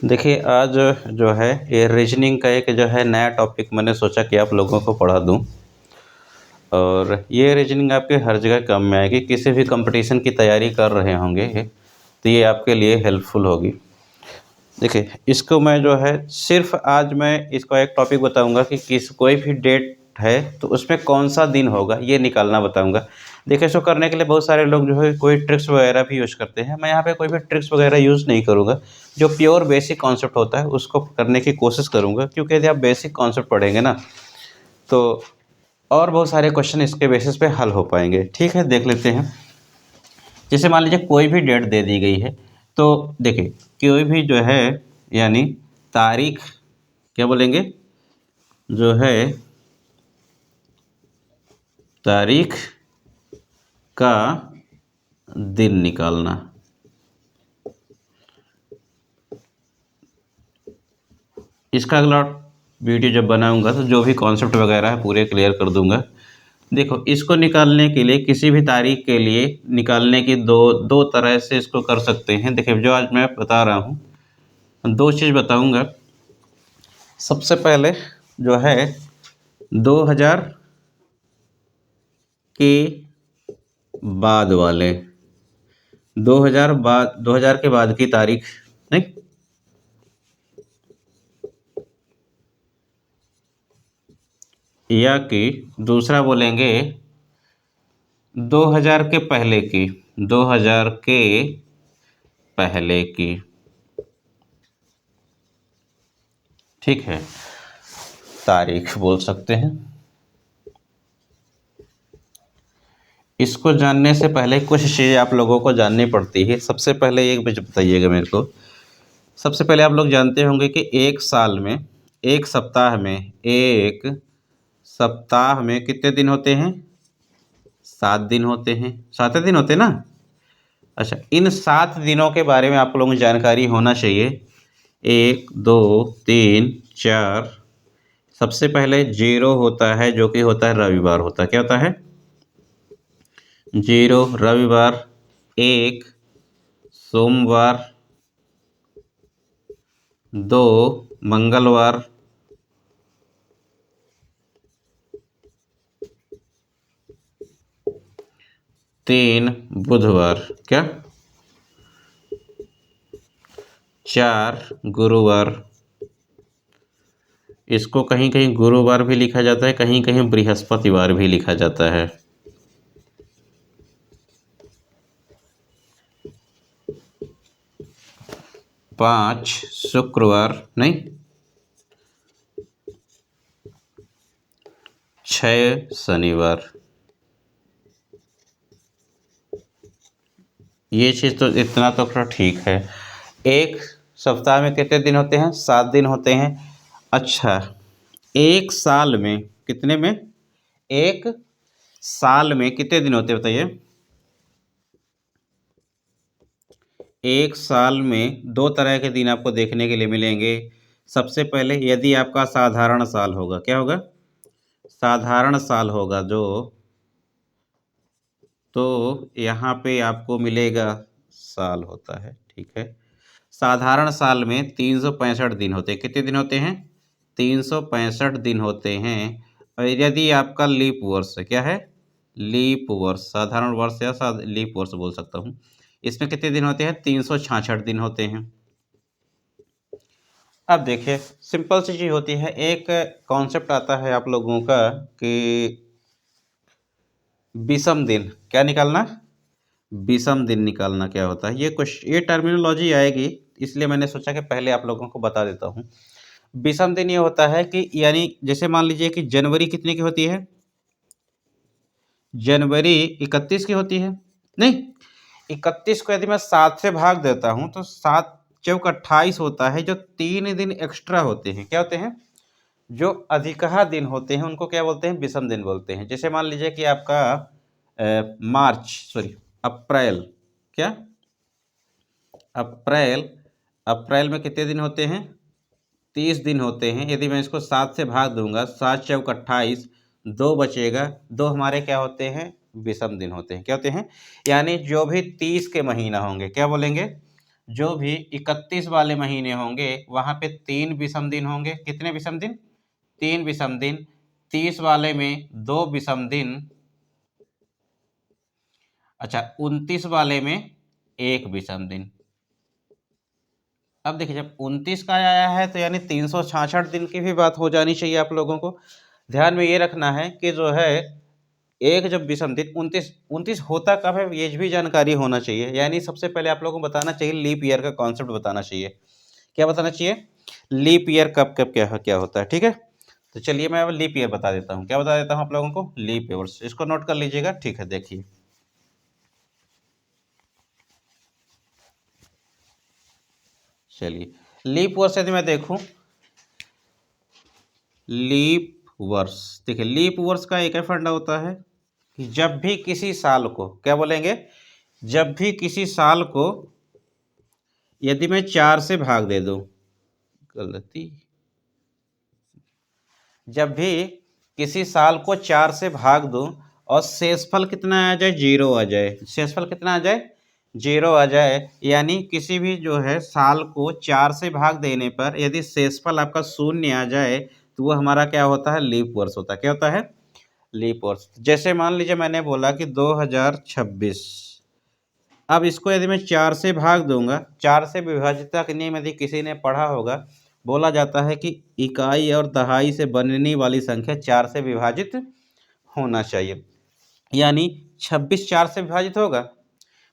देखिए आज जो है ये रीजनिंग का एक जो है नया टॉपिक मैंने सोचा कि आप लोगों को पढ़ा दूँ। और ये रीजनिंग आपके हर जगह काम में आएगी, किसी भी कंपटीशन की तैयारी कर रहे होंगे तो ये आपके लिए हेल्पफुल होगी। देखिए इसको मैं जो है सिर्फ आज मैं इसको एक टॉपिक बताऊंगा कि कोई भी डेट है तो उसमें कौन सा दिन होगा ये निकालना बताऊंगा। देखिए इसको करने के लिए बहुत सारे लोग जो है कोई ट्रिक्स वगैरह भी यूज़ करते हैं। मैं यहाँ पे कोई भी ट्रिक्स वगैरह यूज़ नहीं करूँगा। जो प्योर बेसिक कॉन्सेप्ट होता है उसको करने की कोशिश करूँगा, क्योंकि यदि आप बेसिक कॉन्सेप्ट पढ़ेंगे ना तो और बहुत सारे क्वेश्चन इसके बेसिस पे हल हो पाएंगे। ठीक है, देख लेते हैं। जैसे मान लीजिए कोई भी डेट दे दी गई है, तो देखिए कोई भी जो है यानी तारीख, क्या बोलेंगे, जो है तारीख का दिन निकालना। इसका अगला वीडियो जब बनाऊंगा तो जो भी कॉन्सेप्ट वगैरह है पूरे क्लियर कर दूंगा। देखो इसको निकालने के लिए, किसी भी तारीख के लिए निकालने की दो दो तरह से इसको कर सकते हैं। देखिए जो आज मैं बता रहा हूँ दो चीज़ बताऊंगा। सबसे पहले जो है 2000 के बाद वाले, 2000 के बाद की तारीख, नहीं, या कि दूसरा बोलेंगे 2000 के पहले की, 2000 के पहले की। ठीक है, तारीख बोल सकते हैं। इसको जानने से पहले कुछ चीज़ें आप लोगों को जाननी पड़ती है। सबसे पहले एक बताइएगा मेरे को। सबसे पहले आप लोग जानते होंगे कि एक साल में, एक सप्ताह में, एक सप्ताह में कितने दिन होते हैं? 7 दिन होते हैं। 7 दिन होते हैं ना। अच्छा, इन 7 दिनों के बारे में आप लोगों को जानकारी होना चाहिए। 1 2 3 4। सबसे पहले 0 होता है, जो कि होता है रविवार होता है। क्या होता है? 0 रविवार। 1 सोमवार। 2 मंगलवार। 3 बुधवार। क्या? 4 गुरुवार। इसको कहीं कहीं गुरुवार भी लिखा जाता है, कहीं कहीं बृहस्पतिवार भी लिखा जाता है। 5 शुक्रवार, नहीं, 6 शनिवार। ये चीज़ तो इतना तो थोड़ा ठीक है। एक सप्ताह में कितने दिन होते हैं? 7 दिन होते हैं। अच्छा, एक साल में कितने में? एक साल में कितने दिन होते हैं बताइए? एक साल में 2 तरह के दिन आपको देखने के लिए मिलेंगे। सबसे पहले यदि आपका साधारण साल होगा, क्या होगा? साधारण साल होगा जो, तो यहाँ पे आपको मिलेगा साल होता है। ठीक है, साधारण साल में 365 दिन होते हैं। कितने दिन होते हैं? 365 दिन होते हैं। और यदि आपका लीप वर्ष है, क्या है? लीप वर्ष, साधारण वर्ष या लीप वर्ष बोल सकता हूँ, इसमें कितने दिन होते हैं? 366 दिन होते हैं। अब देखिए सिंपल सी चीज़ होती है। एक कॉन्सेप्ट आता है आप लोगों का कि विषम दिन क्या निकालना, विषम दिन निकालना क्या होता है। ये टर्मिनोलॉजी आएगी, इसलिए मैंने सोचा कि पहले आप लोगों को बता देता हूँ। विषम दिन ये होता है कि यानी जैसे मान लीजिए कि जनवरी कितने की होती है? जनवरी 31 की होती है। नहीं, 31 को यदि मैं 7 से भाग देता हूँ तो 7 चौक 28 होता है। जो 3 दिन एक्स्ट्रा होते हैं, क्या होते हैं? जो अधिकहा दिन होते हैं उनको क्या बोलते हैं? विषम दिन बोलते हैं। जैसे मान लीजिए कि आपका अप्रैल, क्या? अप्रैल में कितने दिन होते हैं? 30 दिन होते हैं। यदि मैं इसको 7 से भाग दूंगा, 7 चौक 28, 2 बचेगा। 2 हमारे क्या होते हैं? विषम दिन होते हैं। क्या होते हैं? यानी जो भी 30 के महीना होंगे, क्या बोलेंगे? जो भी 31 वाले महीने होंगे वहाँ पे 3 विषम दिन होंगे। कितने विषम दिन? 3 विषम दिन। 30 वाले में 2 विषम दिन। अच्छा, 29 वाले में 1 विषम दिन। अब देखिए, जब 29 का आया है तो यानी 366 दिन की भी बात हो जानी चाहिए आप लोगों को। ध्यान में ये रखना है कि जो है एक जब विषम दिन 29 29 होता कब है, ये भी जानकारी होना चाहिए। यानी सबसे पहले आप लोगों को बताना चाहिए, लीप ईयर का कॉन्सेप्ट बताना चाहिए। क्या बताना चाहिए? लीप ईयर कब कब क्या होता है। ठीक है, तो चलिए मैं अब लीप ईयर बता देता हूँ। क्या बता देता हूँ आप लोगों को? लीप ईयर्स, इसको नोट कर लीजिएगा। ठीक है, देखिए चलिए, लीप वर्ष यदि मैं देखूं, लीप वर्ष, देखिए लीप वर्ष का एक फंडा होता है कि जब भी किसी साल को, क्या बोलेंगे, जब भी किसी साल को यदि मैं 4 से भाग दे दूं, गलती, जब भी किसी साल को 4 से भाग दूं और शेषफल कितना आ जाए? 0 आ जाए। शेषफल कितना आ जाए? 0 आ जाए। यानी किसी भी जो है साल को 4 से भाग देने पर यदि शेषफल आपका 0 आ जाए तो वो हमारा क्या होता है? लीप वर्ष होता है। क्या होता है? लीप वर्ष। जैसे मान लीजिए मैंने बोला कि 2026, अब इसको यदि मैं 4 से भाग दूंगा, 4 से विभाजित का नियम यदि किसी ने पढ़ा होगा, बोला जाता है कि इकाई और दहाई से बनने वाली संख्या 4 से विभाजित होना चाहिए। यानी 26 4 से विभाजित होगा?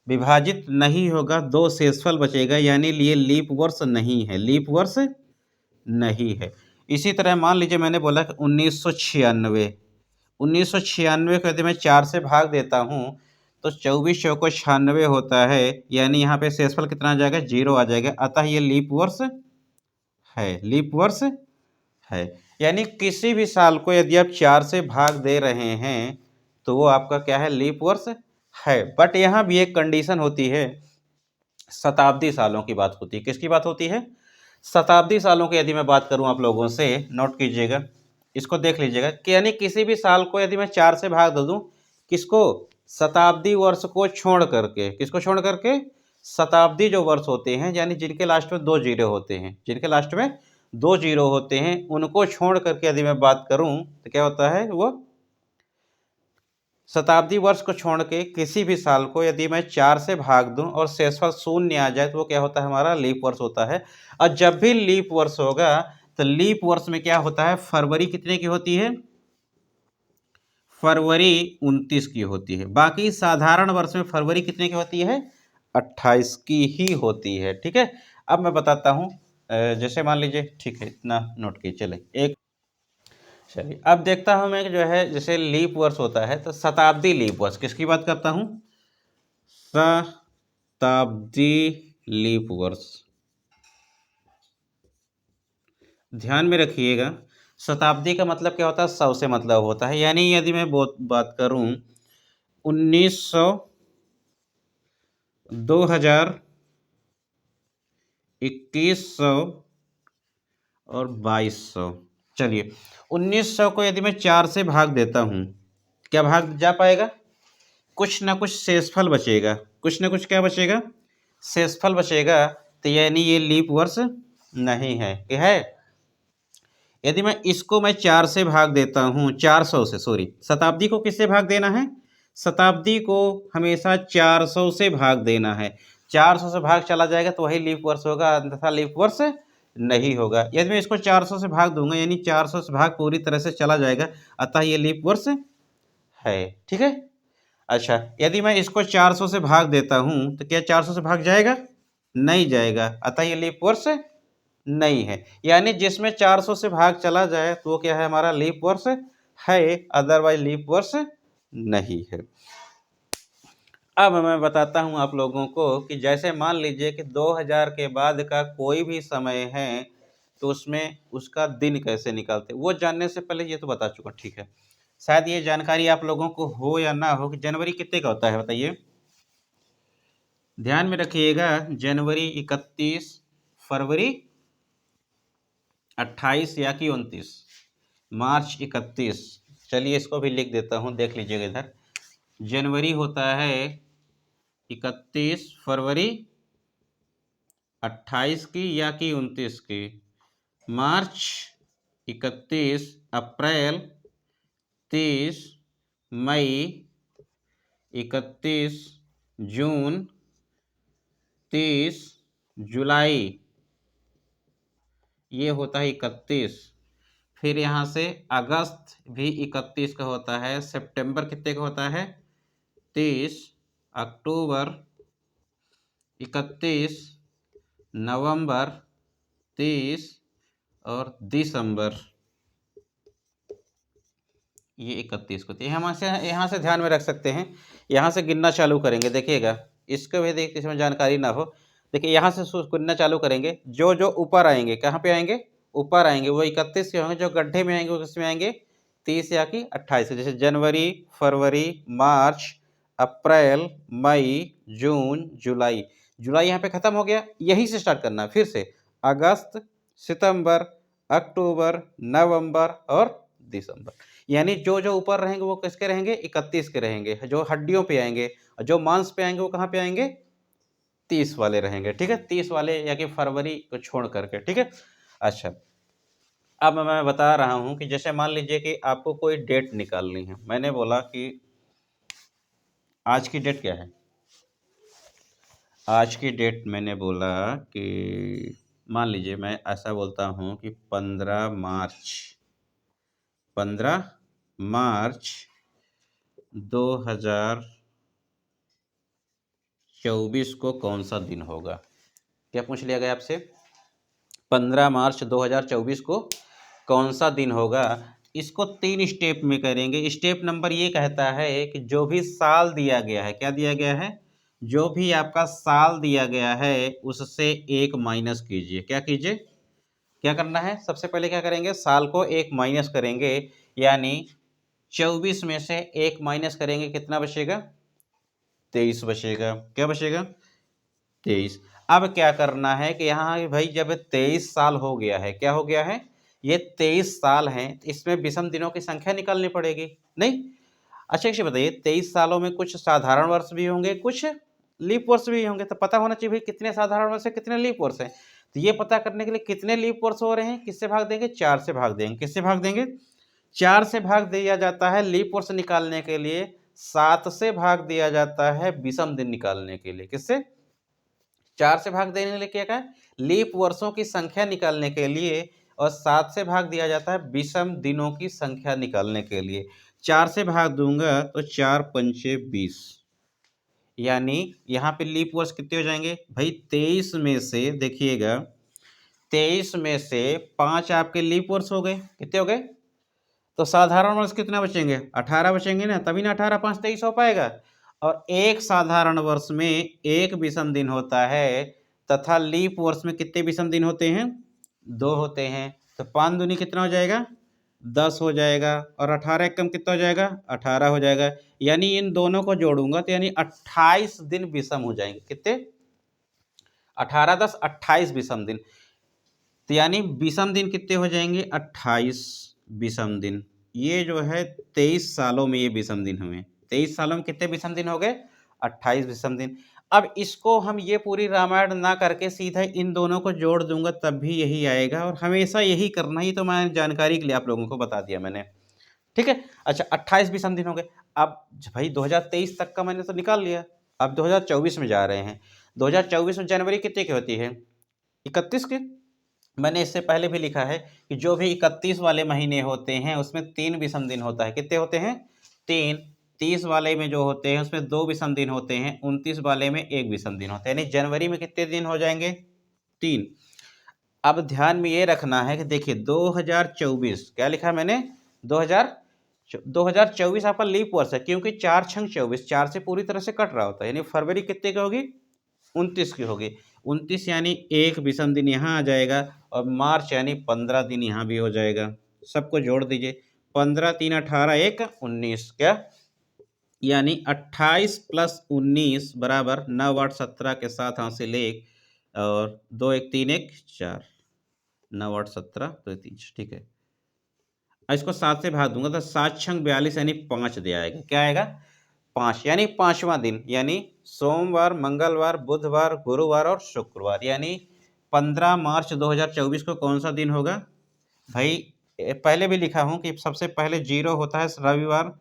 विभाजित नहीं होगा, 2 शेषफल बचेगा, यानी ये लीप वर्ष नहीं है, लीप वर्ष नहीं है। इसी तरह मान लीजिए मैंने बोला कि 1996, 1996 को यदि मैं 4 से भाग देता हूँ तो 24 चौको 96 होता है। यानी यहाँ पे शेषफल कितना आ जाएगा? 0 आ जाएगा। अतः ये लीप वर्ष है, लीप वर्ष है। यानी किसी भी साल को यदि आप 4 से भाग दे रहे हैं तो वो आपका क्या है? लीप वर्ष है। बट यहाँ भी एक कंडीशन होती है, शताब्दी सालों की बात होती है। किसकी बात होती है? शताब्दी सालों की यदि मैं बात करूं आप लोगों से, नोट कीजिएगा, इसको देख लीजिएगा कि यानी किसी भी साल को यदि मैं 4 से भाग दे दूं, किसको? शताब्दी वर्ष को छोड़ करके। किसको छोड़ करके? शताब्दी जो वर्ष होते हैं, यानी जिनके लास्ट में 2 जीरो होते हैं, जिनके लास्ट में 2 जीरो होते हैं, उनको छोड़ करके यदि मैं बात करूं तो क्या होता है? वो शताब्दी वर्ष को छोड़ के किसी भी साल को यदि मैं 4 से भाग दूं और शेषफल 0 आ जाए तो वो क्या होता है? हमारा लीप वर्ष होता है। और जब भी लीप वर्ष होगा तो लीप वर्ष में क्या होता है? फरवरी कितने की होती है? फरवरी 29 की होती है। बाकी साधारण वर्ष में फरवरी कितने की होती है? 28 की ही होती है। ठीक है, अब मैं बताता हूँ। जैसे मान लीजिए, ठीक है, इतना नोट कीजिए। चले एक, चलिए अब देखता हूँ मैं जो है, जैसे लीप वर्ष होता है तो शताब्दी लीप वर्ष, किसकी बात करता हूँ? शताब्दी लीप वर्ष। ध्यान में रखिएगा, शताब्दी का मतलब क्या होता है? 100 से मतलब होता है। यानी यदि मैं बात करूं 1900, 2000, 2100 और 2200। चलिए, 1900 को यदि मैं 4 से भाग देता हूं, क्या भाग जा पाएगा? कुछ ना कुछ शेषफल बचेगा। कुछ ना कुछ क्या बचेगा? शेषफल बचेगा। तो यानी ये लीप वर्ष नहीं है। क्या है? यदि मैं इसको मैं 4 से भाग देता हूँ, 400 से, सॉरी, शताब्दी को किससे भाग देना है? शताब्दी को हमेशा 400 से भाग देना है। 400 से भाग चला जाएगा तो वही लीप वर्ष होगा, अन्यथा लीप वर्ष नहीं होगा। यदि मैं इसको 400 से भाग दूंगा, यानी 400 से भाग पूरी तरह से चला जाएगा, अतः ये लीप वर्ष है। ठीक है, अच्छा, यदि मैं इसको 400 से भाग देता हूं तो क्या 400 से भाग जाएगा? नहीं जाएगा, अतः ये लीप वर्ष नहीं है। यानी जिसमें 400 से भाग चला जाए तो वो क्या है? हमारा लीप वर्ष है, अदरवाइज लीप वर्ष नहीं है। अब मैं बताता हूं आप लोगों को कि जैसे मान लीजिए कि 2000 के बाद का कोई भी समय है तो उसमें उसका दिन कैसे निकालते, वो जानने से पहले ये तो बता चुका। ठीक है, शायद ये जानकारी आप लोगों को हो या ना हो कि जनवरी कितने का होता है, बताइए। ध्यान में रखिएगा, जनवरी 31, फरवरी 28 या कि 29, मार्च 31। चलिए इसको भी लिख देता हूँ, देख लीजिएगा इधर। जनवरी होता है 31, फरवरी 28 की या कि 29 की, मार्च 31, अप्रैल 30, मई 31, जून 30, जुलाई ये होता है 31। फिर यहाँ से अगस्त भी 31 का होता है, सितंबर कितने का होता है 30, अक्टूबर 31, नवंबर 30 और दिसंबर ये 31 को। तो यहाँ से ध्यान में रख सकते हैं, यहाँ से गिनना चालू करेंगे, देखिएगा इसको भी देखिए, इसमें जानकारी ना हो, देखिए यहाँ से गिनना चालू करेंगे, जो जो ऊपर आएंगे, कहाँ पे आएंगे, ऊपर आएंगे, वो 31 के होंगे, जो गड्ढे में आएंगे वो किसमें आएंगे 30 या कि 28। जैसे जनवरी, फरवरी, मार्च, अप्रैल, मई, जून, जुलाई। जुलाई यहाँ पे खत्म हो गया, यहीं से स्टार्ट करना है फिर से, अगस्त, सितंबर, अक्टूबर, नवंबर और दिसंबर। यानी जो जो ऊपर रहेंगे वो किसके रहेंगे 31 के रहेंगे, जो हड्डियों पे आएंगे और जो मांस पे आएंगे वो कहाँ पे आएंगे 30 वाले रहेंगे, ठीक है, 30 वाले या कि फरवरी को छोड़ करके, ठीक है। अच्छा, अब मैं बता रहा हूं कि जैसे मान लीजिए कि आपको कोई डेट निकालनी है, मैंने बोला कि आज की डेट क्या है, आज की डेट मैंने बोला कि मान लीजिए मैं ऐसा बोलता हूं कि 15 मार्च 2024 को कौन सा दिन होगा, क्या पूछ लिया गया आपसे, 15 मार्च 2024 को कौन सा दिन होगा। इसको 3 स्टेप में करेंगे। स्टेप नंबर ये कहता है कि जो भी साल दिया गया है, क्या दिया गया है, जो भी आपका साल दिया गया है उससे 1 माइनस कीजिए। क्या कीजिए, क्या करना है, सबसे पहले क्या करेंगे, साल को 1 माइनस करेंगे, यानी 24 में से 1 माइनस करेंगे, कितना बचेगा 23 बचेगा। क्या बचेगा 23। अब क्या करना है कि यहाँ भाई जब 23 साल हो गया है, क्या हो गया है, ये 23 साल हैं, तो इसमें विषम दिनों की संख्या निकालनी पड़ेगी, नहीं। अच्छा एक चीज बताइए, 23 सालों में कुछ साधारण वर्ष भी होंगे, कुछ लीप वर्ष भी होंगे, तो पता होना चाहिए भाई कितने साधारण वर्ष है, कितने लीप वर्ष हैं। तो ये पता करने के लिए कितने लीप वर्ष हो रहे हैं, किससे भाग देंगे, 4 से भाग देंगे। किससे भाग देंगे, 4 से भाग दिया जाता है लीप वर्ष निकालने के लिए, 7 से भाग दिया जाता है विषम दिन निकालने के लिए। किससे, 4 से भाग देने के लिए क्या है, लीप वर्षों की संख्या निकालने के लिए, और 7 से भाग दिया जाता है विषम दिनों की संख्या निकालने के लिए। 4 से भाग दूंगा तो 4 पंचे 20, यानी यहाँ पे लीप वर्ष कितने हो जाएंगे भाई, 23 में से देखिएगा, 23 में से 5 आपके लीप वर्ष हो गए, कितने हो गए, तो साधारण वर्ष कितना बचेंगे, 18 बचेंगे ना, तभी ना 18 5 23 हो पाएगा। और एक साधारण वर्ष में एक विषम दिन होता है, तथा लीप वर्ष में कितने विषम दिन होते हैं, 2 होते हैं। तो 5 दूनी कितना हो जाएगा 10 हो जाएगा, और 18 कम कितना हो जाएगा 18 हो जाएगा, यानी इन दोनों को जोड़ूंगा तो यानी 28 दिन विषम हो जाएंगे। कितने, 18 10 28 विषम दिन। तो यानी विषम दिन कितने हो जाएंगे 28 विषम दिन। ये जो है 23 सालों में ये विषम दिन हुए, 23 सालों में कितने विषम दिन हो गए 28 विषम दिन। अब इसको हम ये पूरी रामायण ना करके सीधा इन दोनों को जोड़ दूंगा तब भी यही आएगा, और हमेशा यही करना, ही तो मैं जानकारी के लिए आप लोगों को बता दिया मैंने, ठीक है। अच्छा 28 विषम दिन हो गए। अब भाई 2023 तक का मैंने तो निकाल लिया, अब 2024 में जा रहे हैं। 2024 में जनवरी कितने की होती है 31 की। मैंने इससे पहले भी लिखा है कि जो भी 31 वाले महीने होते हैं उसमें 3 विषम दिन होता है। कितने होते हैं 3। 30 वाले में जो होते हैं उसमें 2 विषम दिन होते हैं, 29 वाले में 1 विषम दिन होता है, यानी जनवरी में कितने दिन हो जाएंगे 3। अब ध्यान में ये रखना है कि देखिए 2024 क्या लिखा है मैंने, 2024 आपका लीप वर्ष है, क्योंकि 4 छंग 24, 4 से पूरी तरह से कट रहा होता है, यानी फरवरी कितने की होगी 29 की होगी। 29 यानी 1 विषम दिन यहाँ आ जाएगा, और मार्च यानी 15 दिन यहाँ भी हो जाएगा। सबको जोड़ दीजिए, 15 3 18 1 19, क्या यानी 28 + 19 बराबर 9 8 17 के साथ हासिल 1, और 2 1 3 1 4, 9 8 17 2 3, ठीक है। इसको 7 से भाग दूंगा तो 7 छंग 42 यानी 5 दे आएगा। क्या आएगा 5, यानी 5वां दिन, यानी सोमवार, मंगलवार, बुधवार, गुरुवार और शुक्रवार, यानी 15 मार्च 2024 को कौन सा दिन होगा भाई? पहले भी लिखा हूं कि सबसे पहले 0 होता है रविवार,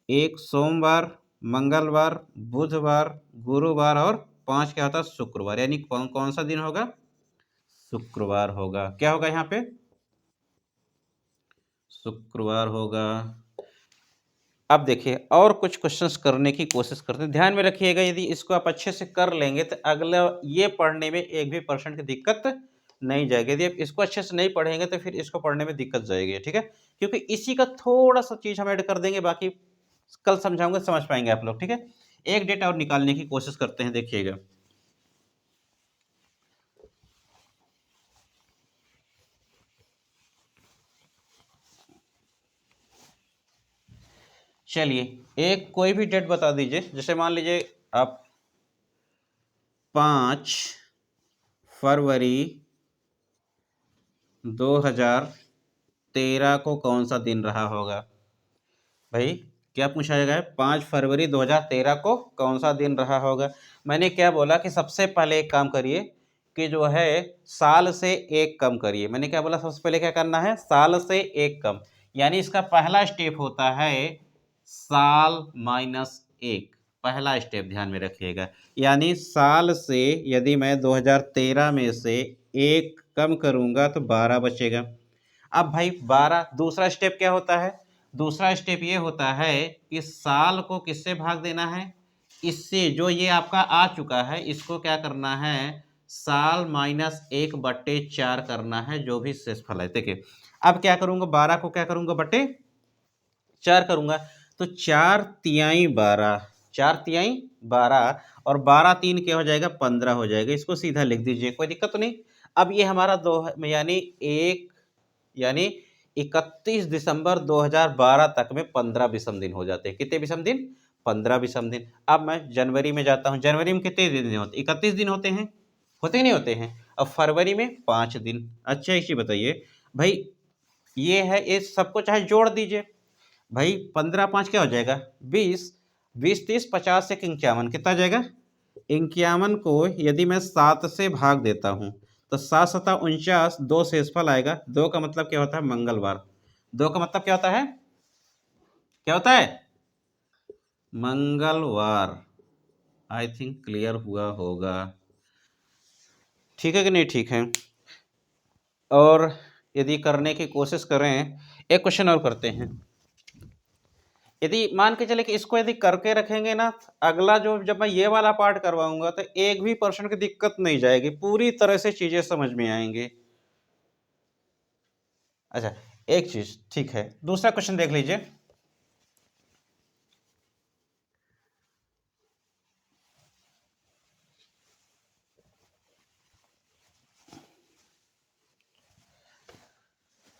1 सोमवार, मंगलवार, बुधवार, गुरुवार और 5 क्या होता है शुक्रवार, यानी कौन कौन सा दिन होगा? शुक्रवार होगा। क्या होगा यहाँ पे? शुक्रवार होगा। अब देखिए और कुछ क्वेश्चंस करने की कोशिश करते हैं। ध्यान में रखिएगा, यदि इसको आप अच्छे से कर लेंगे तो अगला ये पढ़ने में 1 भी % की दिक्कत नहीं जाएगी। यदि आप इसको अच्छे से नहीं पढ़ेंगे तो फिर इसको पढ़ने में दिक्कत जाएगी, ठीक है? क्योंकि इसी का थोड़ा-सा चीज़ हम ऐड कर देंगे, बाकी कल समझाऊँगा, समझ पाएँगे आप लोग, ठीक है? एक डेट और निकालने की कोशिश करते हैं, देखिएगा। चलिए, एक कोई भी डेट बता दीजिए, जैसे मान लीजिए आप 5 फरवरी 2013 को कौन सा दिन रहा होगा? भाई क्या पूछा गया है? 5 फरवरी 2013 को कौन सा दिन रहा होगा? मैंने क्या बोला कि सबसे पहले एक काम करिए कि जो है साल से एक कम करिए। मैंने क्या बोला? सबसे पहले क्या करना है? साल से एक कम, यानी इसका पहला स्टेप होता है साल माइनस एक। पहला स्टेप ध्यान में रखिएगा, यानी साल से यदि मैं 2013 में से एक कम करूंगा तो 12 बचेगा। अब भाई 12, दूसरा स्टेप क्या होता है? दूसरा स्टेप ये होता है कि साल को किससे भाग देना है? इससे, जो ये आपका आ चुका है इसको क्या करना है? साल माइनस 1/4 करना है, जो भी शेषफल है। देखिए अब क्या करूंगा? 12 को क्या करूंगा? बटे 4 करूंगा, तो 4 तिहाई 12, 4 तिहाई 12 और 12 3 क्या हो जाएगा? 15 हो जाएगा। इसको सीधा लिख दीजिए, कोई दिक्कत तो नहीं। अब ये हमारा दो यानी एक यानी 31 दिसंबर 2012 तक में 15 विषम दिन हो जाते हैं। कितने विषम दिन? 15 विषम दिन। अब मैं जनवरी में जाता हूँ। जनवरी में कितने दिन होते? 31 दिन होते हैं, होते नहीं होते हैं? अब फरवरी में 5 दिन। अच्छा एक चीज बताइए भाई, ये है, इस सबको चाहे जोड़ दीजिए भाई। 15 5 क्या हो जाएगा? 20, 20 30 50 से 51, कितना आ जाएगा? 51 को यदि मैं 7 से भाग देता हूँ तो 7 सता 49, 2 शेषफल आएगा। 2 का मतलब क्या होता है? मंगलवार। 2 का मतलब क्या होता है? क्या होता है? मंगलवार। आई थिंक क्लियर हुआ होगा, ठीक है कि नहीं? ठीक है। और यदि करने की कोशिश करें, एक क्वेश्चन और करते हैं। यदि मान के चले कि इसको यदि करके रखेंगे ना, अगला जो जब मैं ये वाला पार्ट करवाऊंगा तो 1 भी % की दिक्कत नहीं जाएगी, पूरी तरह से चीजें समझ में आएंगी। अच्छा एक चीज, ठीक है, दूसरा क्वेश्चन देख लीजिए।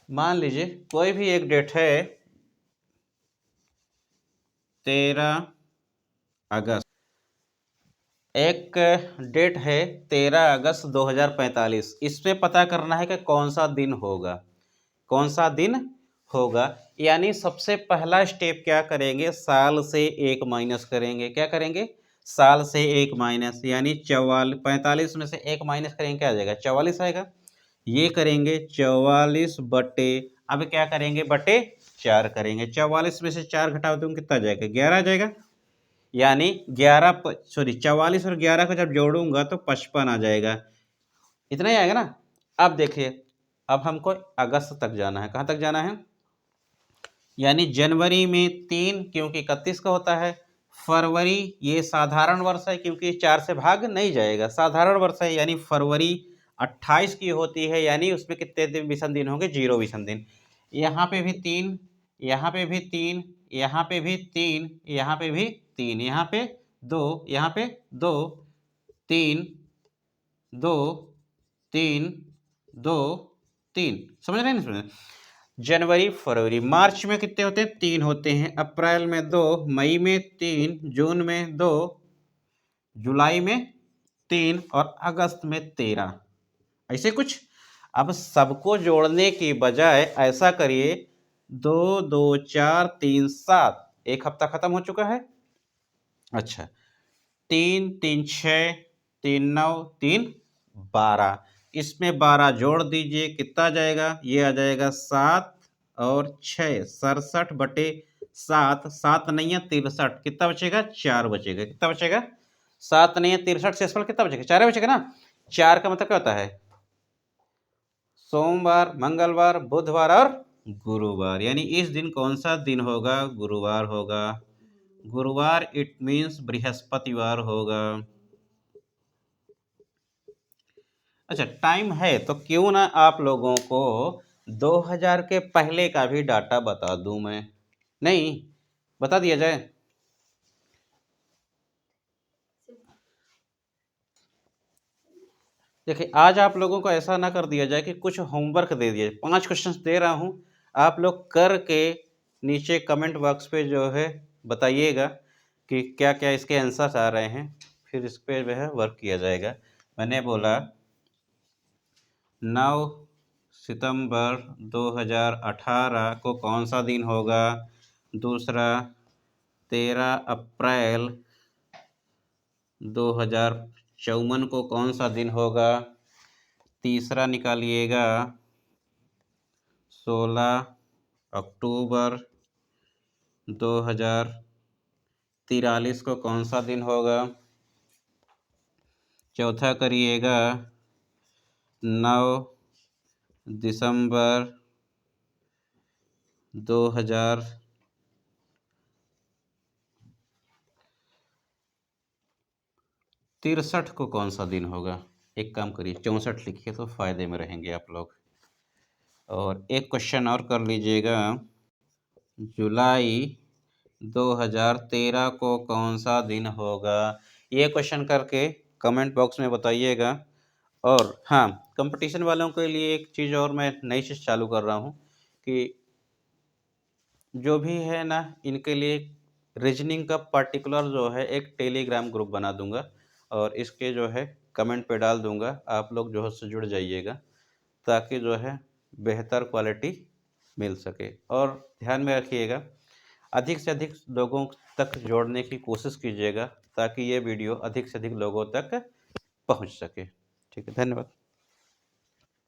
मान लीजिए कोई भी एक डेट है 13 अगस्त, एक डेट है 13 अगस्त 2045। इसमें पता करना है कि कौन सा दिन होगा, कौन सा दिन होगा। यानी सबसे पहला स्टेप क्या करेंगे? साल से एक माइनस करेंगे। क्या करेंगे? साल से एक माइनस, यानी 45 में से एक माइनस करेंगे, क्या आ जाएगा? 44 आएगा। ये करेंगे 44 बटे, अब क्या करेंगे? बटे 4 करेंगे। 44 में से 4 घटाओ तो कितना आ जाएगा? 11 आ जाएगा। यानी 44 और 11 को जब जोड़ूंगा तो 55 आ जाएगा। इतना ही आएगा ना? अब देखिए, अब हमको अगस्त तक जाना है। कहाँ तक जाना है? यानी जनवरी में 3, क्योंकि 31 का होता है। फरवरी, ये साधारण वर्ष है क्योंकि 4 से भाग नहीं जाएगा, साधारण वर्ष है, यानी फरवरी 28 की होती है, यानी उसमें कितने दिन विषम दिन होंगे? 0 विषम दिन। यहाँ पे भी 3, यहाँ पे भी 3, यहाँ पे भी 3, यहाँ पे भी 3, यहाँ पे 2, यहाँ पे 2, 3, 2, 3, 2, 3, समझ रहे हैं? नहीं समझ रहे? जनवरी फरवरी मार्च में कितने होते हैं? 3 होते हैं। अप्रैल में 2, मई में 3, जून में 2, जुलाई में 3 और अगस्त में 13, ऐसे कुछ। अब सबको जोड़ने की बजाय ऐसा करिए, 2 2 4 3 7, एक हफ्ता खत्म हो चुका है। अच्छा 3 3 6, 3 9, 3 12, इसमें 12 जोड़ दीजिए, कितना आ जाएगा? ये आ जाएगा 7 और 6 67/7, 7 नहीं है 63, कितना बचेगा? 4 बचेगा। कितना बचेगा? 7 नहीं है 63 से शेषफल कितना बचेगा? 4 बचेगा ना। 4 का मतलब क्या होता है? सोमवार, मंगलवार, बुधवार और गुरुवार। यानी इस दिन कौन सा दिन होगा? गुरुवार होगा। गुरुवार इट मीन्स बृहस्पतिवार होगा। अच्छा, टाइम है तो क्यों ना आप लोगों को 2000 के पहले का भी डाटा बता दूं मैं। नहीं बता दिया जाए? देखिए, आज आप लोगों को ऐसा ना कर दिया जाए कि कुछ होमवर्क दे दिया जाए। 5 क्वेश्चंस दे रहा हूं, आप लोग करके नीचे कमेंट बॉक्स पे जो है बताइएगा कि क्या क्या इसके आंसर्स आ रहे हैं, फिर इस पे जो है वर्क किया जाएगा। मैंने बोला 9 सितंबर 2018 को कौन सा दिन होगा? दूसरा 13 अप्रैल 2054 को कौन सा दिन होगा? तीसरा निकालिएगा 16 अक्टूबर 2043 को कौन सा दिन होगा? चौथा करिएगा 9 दिसंबर 2063 को कौन सा दिन होगा? एक काम करिए 64 लिखिए तो फायदे में रहेंगे आप लोग। और एक क्वेश्चन और कर लीजिएगा, जुलाई 2013 को कौन सा दिन होगा? ये क्वेश्चन करके कमेंट बॉक्स में बताइएगा। और हाँ, कंपटीशन वालों के लिए एक चीज़ और मैं नई चीज़ चालू कर रहा हूँ कि जो भी है ना, इनके लिए रीजनिंग का पर्टिकुलर जो है एक टेलीग्राम ग्रुप बना दूंगा और इसके जो है कमेंट पे डाल दूंगा। आप लोग जो है उससे जुड़ जाइएगा ताकि जो है बेहतर क्वालिटी मिल सके। और ध्यान में रखिएगा, अधिक से अधिक लोगों तक जोड़ने की कोशिश कीजिएगा ताकि ये वीडियो अधिक से अधिक लोगों तक पहुंच सके। ठीक है, धन्यवाद।